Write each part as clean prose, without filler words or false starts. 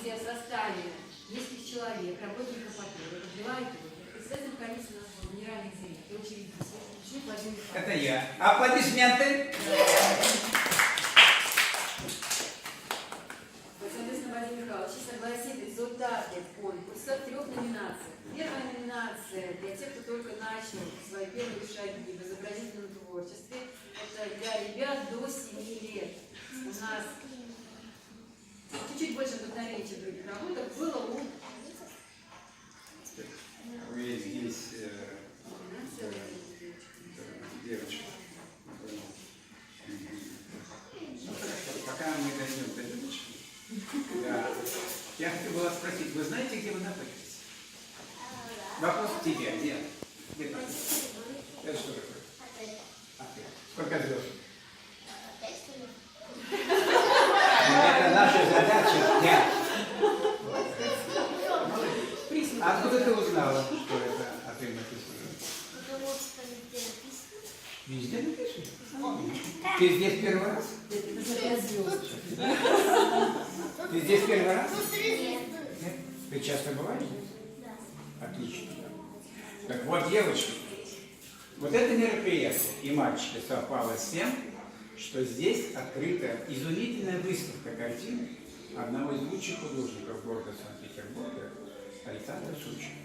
комиссия в составе нескольких человек, работников отеля, подбивает его. Председателем комиссии у нас был генеральный директор, очередь Владимир Михайлович. Это я. Аплодисменты. Соответственно, Владимир Михайлович согласит результаты конкурса в 3 номинациях. Первая номинация для тех, кто только начал свои первые шаги в изобразительном творчестве. Это для ребят до 7 лет. У нас чуть-чуть больше вдохновения, чем в других работах, было у... Вы здесь девочка. Пока мы дойдем до девочки. Да. Я хотел была спросить, вы знаете, где вы находитесь? Вопрос к тебе. Нет. Где ты? Это что такое? Отель. Сколько звезд? Это наша задача. Нет. А откуда ты узнала, что это отель написано? Потому что везде написано. Везде написано? Ты здесь первый раз? Ты здесь первый раз? Нет? Ты часто бываешь здесь? Да. Отлично. Так вот, девочки, вот это мероприятие и мальчики совпало с тем, что здесь открыта изумительная выставка картин одного из лучших художников города Санкт-Петербурга, Александра Шучина.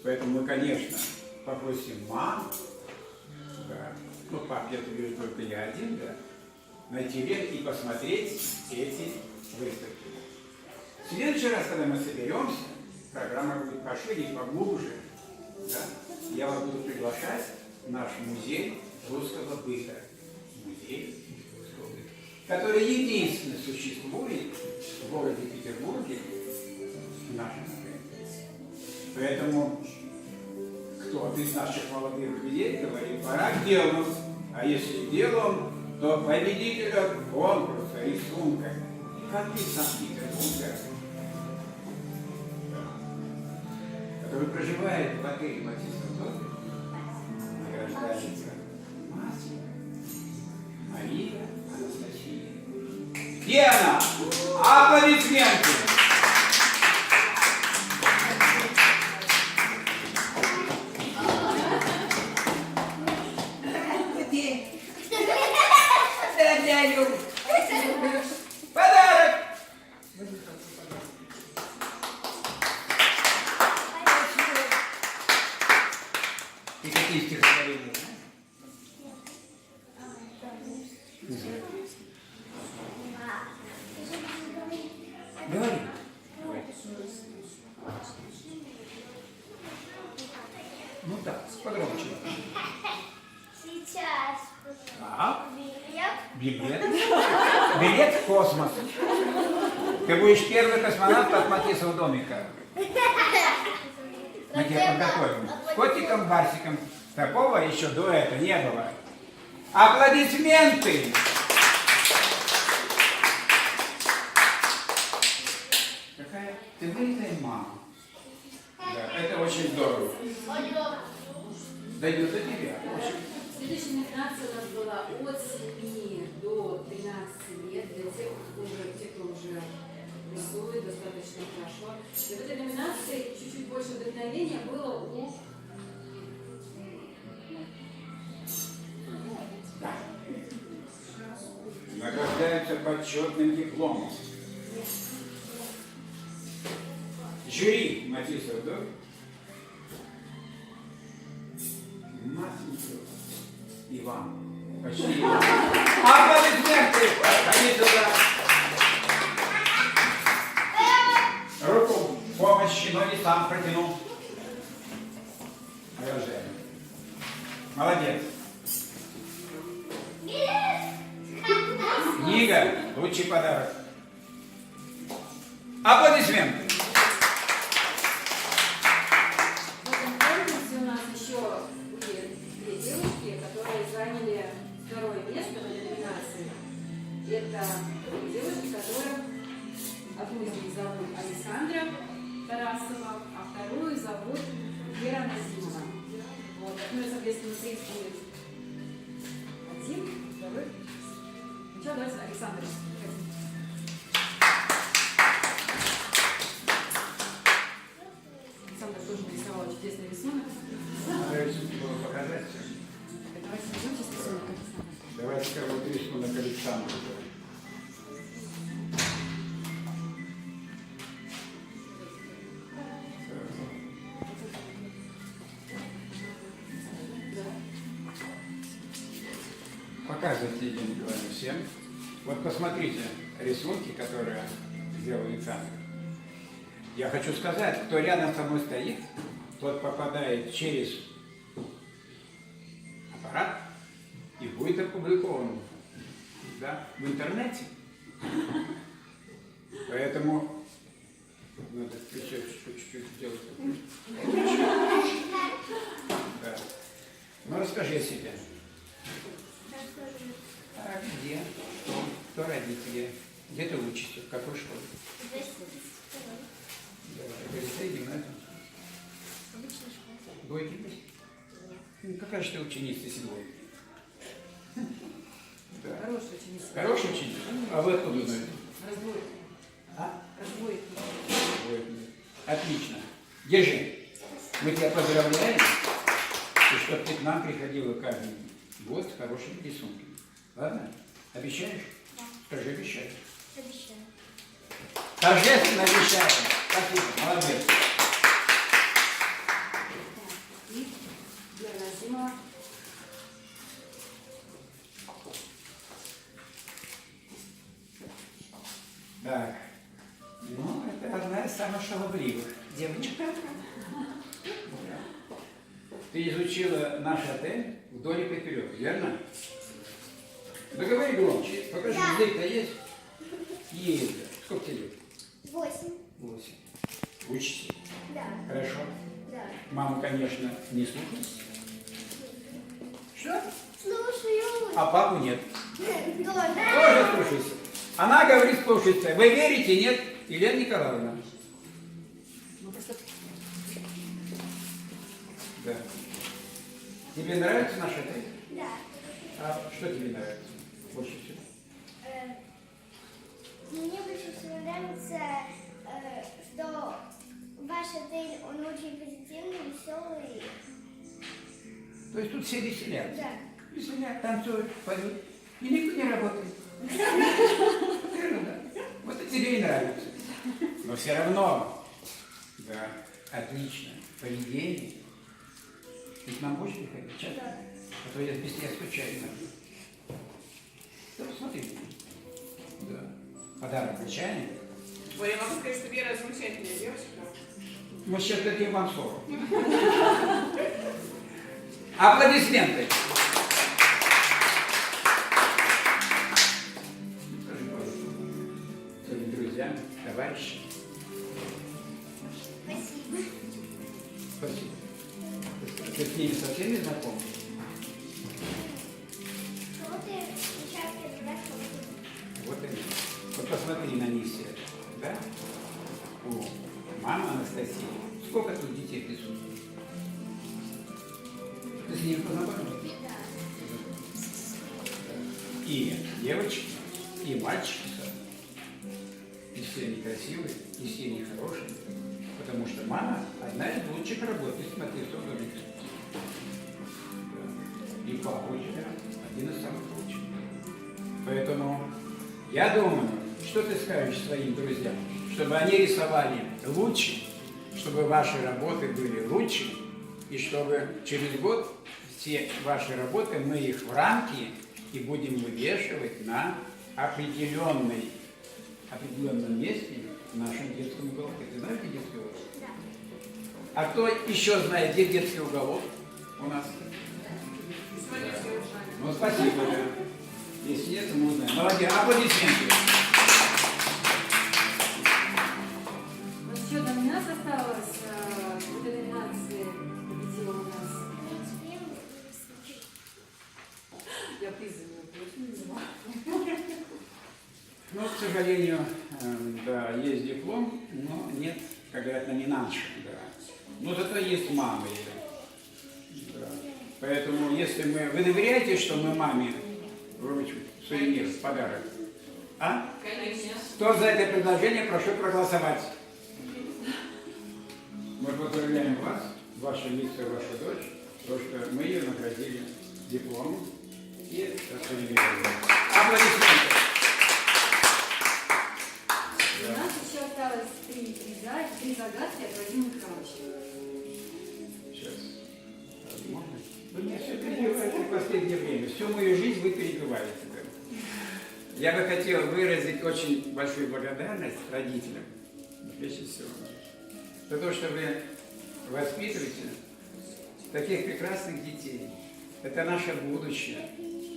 Поэтому мы, конечно, попросим мам, да, ну, пап, я вижу только я один, да, найти время и посмотреть эти выставки. В следующий раз, когда мы соберемся, программа будет пошире и поглубже, да, я вас буду приглашать в наш музей русского быта. Музей русского быта, который единственно существует в городе Петербурге, в нашем отеле. Поэтому кто-то из наших молодых людей говорит, пора к делу. А если делом, то победителя конкурса рисунка «Коты Санкт-Петербурга», который проживает в отеле Матисов доме, награждается мать Мария Анастасия. Где она? Аплодисменты! Подарок! И какие стихотворения? Говори. Ну да, погромче. Сейчас. Так. Билет. Билет. Билет в космос. Ты будешь первый космонавт от Матисова домика. Мы тебя подготовим. С котиком, барсиком. Такого еще до этого не было. Аплодисменты! Какая? Ты вылитая мама. Да, это очень здорово. Дойдет до тебя. Следующая номинация у нас была от 7 до 13 лет для тех, кто уже рисует достаточно хорошо. И в этой номинации чуть-чуть больше вдохновения было у... Награждаются почетным дипломом. Жюри Матисов, да? Масленников Иван. Почти Иван. Аплодисменты! Они туда. Руку помощи, но не сам протянул. Награждаем. Молодец. Книга – лучший подарок. Аплодисменты. В этом конкурсе у нас еще были 2 девушки, которые заняли 2-е место в этой номинации. Это девушки, которых одну из них зовут Александра Тарасова, а вторую зовут Вера Назимова. Вот. Ну и, соответственно, приз будет 1, 2. Сначала давайте Александра. показывать, Евгений Николаевич, всем. Вот посмотрите рисунки, которые сделал Александр. Я хочу сказать, кто рядом со мной стоит, тот попадает через аппарат и будет опубликован, да, в интернете. Поэтому надо чуть-чуть сделать. Да. Ну расскажи о себе. А где? Кто родители? Где ты учишься? В какой школе? Давай, лицей, гимназия. Обычная школа. Двойки есть? Ну, какая же ты ученица седьмой? Да. Хороший ученик. Хороший ученик? А вы откуда знаете? Разбойки. А? Разбойки. Двойки. Отлично. Держи. Мы тебя поздравляем, и чтобы ты к нам приходила каждый год с хорошими рисунками. Ладно? Обещаешь? Да. Скажи, обещаю. Обещаю. Торжественно обещаю. Спасибо, молодец. И Вера Назимова. Так. Ну, это одна из самых шаловливых девочек. Ты изучила наш отель вдоль и поперек, верно? Да говори громче. Покажи, Да. язык-то есть? Есть. Сколько тебе лет? 8. 8. Учишься? Да. Хорошо. Да. Маму, конечно, не слушай. Что? Слушаю. А папу нет. Тоже. Тоже слушайся. Она говорит, слушайся. Вы верите, нет? Елена Николаевна. Ну, просто Да. Тебе нравится наш отель? Да. А что тебе нравится больше всего? Мне больше всего нравится, что ваш отель, он очень позитивный, веселый. То есть тут все веселятся. Да. Веселят, танцуют, поют. И никто не работает. Верно, да? Вот это тебе и нравится. Но все равно, да, отлично. Поведение. Ты к нам будешь приходить часто? Да. А то я без тебя скучаю иногда. Да, смотри. Да. Подарок начальник. Ой, я могу сказать, что Вера замечательная девочка. Мы сейчас дадим вам слово. Аплодисменты. Скажи, пожалуйста, своим друзьям, товарищам. Спасибо. Спасибо. Ты с ними совсем не знаком? Вот и сейчас я раз Вот они. Вот посмотри на них все. Да? О, мама Анастасия. Сколько тут детей присутствует? Ты с ними познакомилась? Да. И девочки, и мальчики. И все они красивые, и все они хорошие. Потому что мама одна из лучших работает, смотри, что говорит. Да. И папа у тебя один из самых лучших. Поэтому я думаю, что ты скажешь своим друзьям, чтобы они рисовали лучше, чтобы ваши работы были лучше, и чтобы через год все ваши работы мы их в рамки и будем вывешивать на определенном месте в нашем детском уголке. Ты знаешь, где детский уголок? Да. А кто еще знает, где детский уголок у нас? Сегодня все узнали. Ну, спасибо, да. Если нет, то мы узнаем. Молодец, аплодисменты. вот еще номинация осталась. До номинации победила у нас. Я призываю, очень не знаю. Ну, к сожалению, да, есть диплом, но нет, как говорят, номинантши, да. Но зато есть мама ее. Да. Поэтому, если вы доверяете, что мы маме вручим сувенир, подарок? А? Конечно. Кто за это предложение, прошу проголосовать. Мы поздравляем вас, ваши лица, вашу дочь, то, что мы ее наградили дипломом и сувениром. Аплодисменты. У нас еще осталось три загадки от Владимира Михайловича. Сейчас. Возможно. Вы меня все перебиваете в последнее время. Всю мою жизнь вы перебиваете. Я бы хотел выразить очень большую благодарность родителям, прежде всего, за то, что вы воспитываете таких прекрасных детей. Это наше будущее.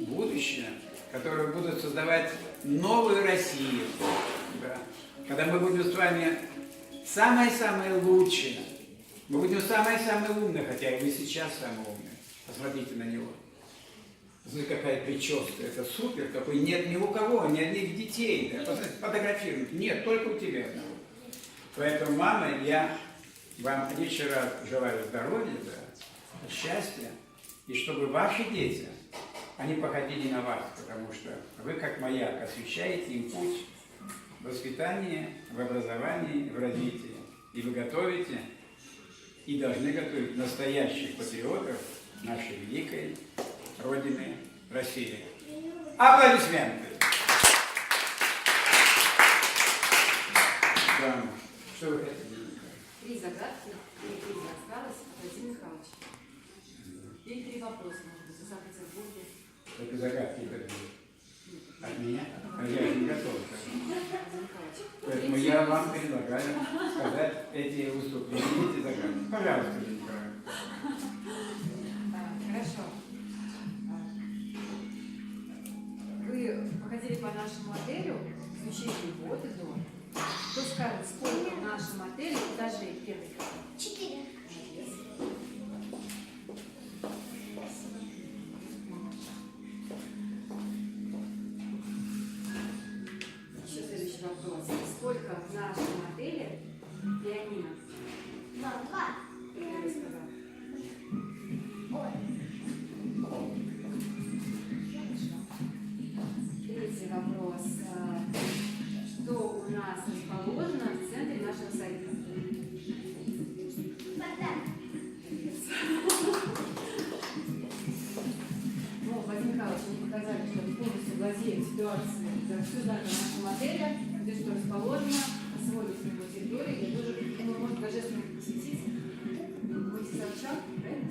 Будущее, которое будут создавать новую Россию. Да. Когда мы будем с вами самые-самые лучшие. Мы будем самые-самые умные, хотя и вы сейчас самые умные. Посмотрите на него. Смотрите, какая прическа. Это супер. Такой нет ни у кого, ни одних детей. Да. Посмотрите, фотографируют. Нет, только у тебя одного. Поэтому, мама, я вам еще раз желаю здоровья, да, счастья. И чтобы ваши дети, они походили на вас. Потому что вы, как маяк, освещаете им путь в воспитании, в образовании, в развитии. И вы готовите и должны готовить настоящих патриотов нашей великой Родины России. Аплодисменты! Да. Что вы хотите? 3 загадки, 3 осталось, Владимир Михайлович. И 3 вопроса, может быть, из Санкт-Петербурга. Только загадки будут. От меня? А я не готов. Поэтому я вам предлагаю сказать эти выступления, эти загадки. Пожалуйста, Николай. Хорошо. Вы походили по нашему отелю, изучили год и до. Кто скажет, сколько в нашем отеле этажей первый? 4. Еще следующий вопрос. Сколько в нашем отеле пианино? 2. Первый сказал. Третий вопрос. Что у нас расположено в центре нашего сайта? Ну, Владимир Михайлович, они показали, что вы полностью владеете ситуацией за всю дату в нашем отеле, где что расположено, освоили его территорию, я тоже, думаю, может, божественно посетить. Будете сообщать, правильно?